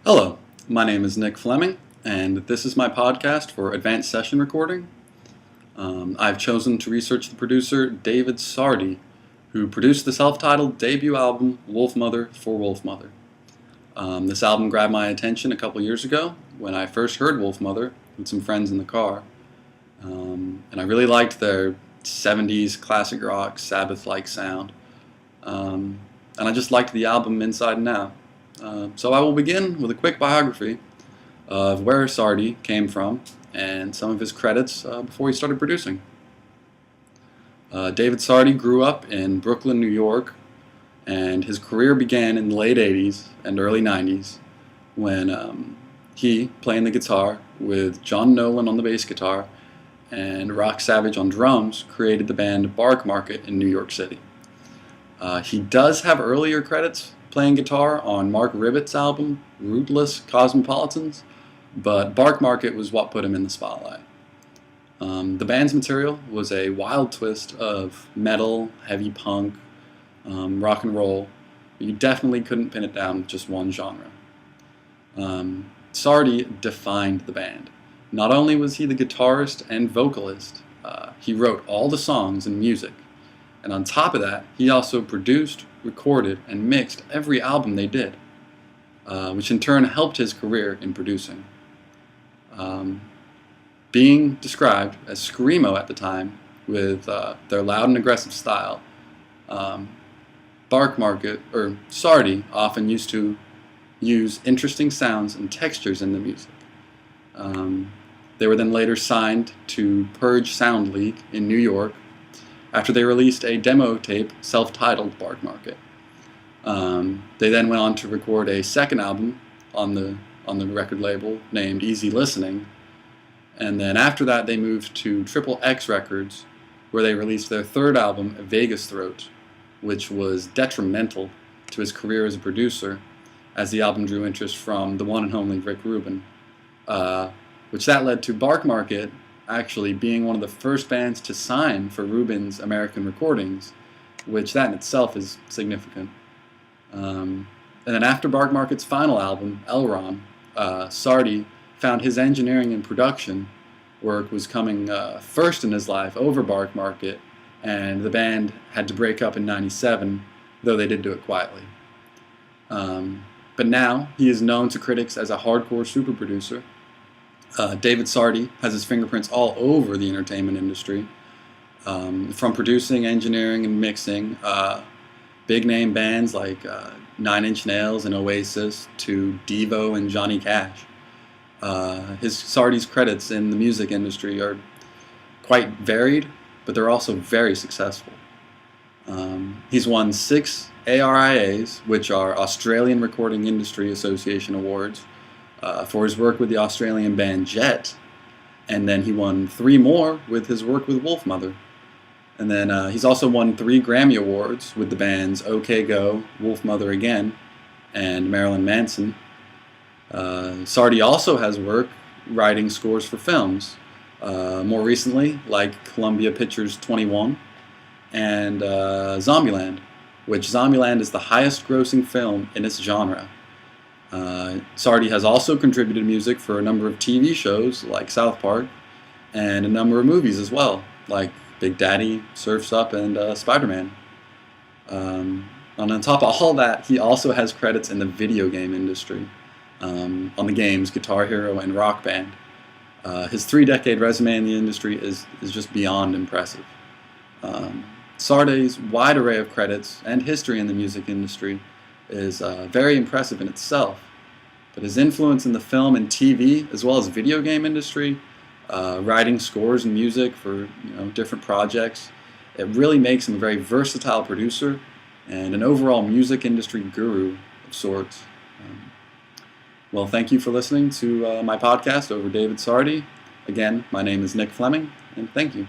Hello, my name is Nick Fleming, and this is my podcast for advanced session recording. I've chosen to research the producer David Sardy, who produced the self-titled debut album Wolfmother for Wolfmother. This album grabbed my attention a couple years ago when I first heard Wolfmother with some friends in the car, and I really liked their 70s classic rock, Sabbath-like sound, and I just liked the album inside and out. So I will begin with a quick biography of where Sardy came from and some of his credits before he started producing. David Sardy grew up in Brooklyn, New York, and his career began in the late 80s and early 90s when he, playing the guitar with John Nolan on the bass guitar and Rock Savage on drums, created the band Bark Market in New York City. He does have earlier credits playing guitar on Mark Ribot's album, Rootless Cosmopolitans, but Bark Market was what put him in the spotlight. The band's material was a wild twist of metal, heavy punk, rock and roll. You definitely couldn't pin it down to just one genre. Sardy defined the band. Not only was he the guitarist and vocalist, he wrote all the songs and music. And on top of that, he also produced, recorded, and mixed every album they did, which in turn helped his career in producing. Being described as screamo at the time with their loud and aggressive style, Bark Market, or Sardy, often used to use interesting sounds and textures in the music. They were then later signed to Purge Sound League in New York, after they released a demo tape self-titled Bark Market. They then went on to record a second album on the record label named Easy Listening, and then after that they moved to Triple X Records, where they released their third album, Vegas Throat, which was detrimental to his career as a producer, as the album drew interest from the one and only Rick Rubin, which that led to Bark Market actually being one of the first bands to sign for Rubin's American Recordings, which that in itself is significant. And then after Bark Market's final album, Elron, Sardy found his engineering and production work was coming first in his life over Bark Market, and the band had to break up in '97, though they did do it quietly. But now he is known to critics as a hardcore super producer. David Sardy has his fingerprints all over the entertainment industry, from producing, engineering, and mixing big name bands like Nine Inch Nails and Oasis to Devo and Johnny Cash. Sardy's credits in the music industry are quite varied, but they're also very successful. He's won 6 ARIAs, which are Australian Recording Industry Association Awards, for his work with the Australian band Jet, and then he won 3 more with his work with Wolfmother. And then he's also won 3 Grammy Awards with the bands OK Go, Wolfmother Again, and Marilyn Manson. Sardy also has work writing scores for films, more recently like Columbia Pictures' 21 and Zombieland, which Zombieland is the highest grossing film in its genre. Sardy has also contributed music for a number of TV shows like South Park and a number of movies as well, like Big Daddy, Surf's Up, and Spider-Man. And on top of all that, he also has credits in the video game industry, on the games Guitar Hero and Rock Band. His 3-decade resume in the industry is just beyond impressive. Sardy's wide array of credits and history in the music industry is very impressive in itself, but his influence in the film and TV as well as video game industry, writing scores and music for different projects, it really makes him a very versatile producer and an overall music industry guru of sorts. Well, thank you for listening to my podcast over David Sardy. Again, my name is Nick Fleming, and thank you.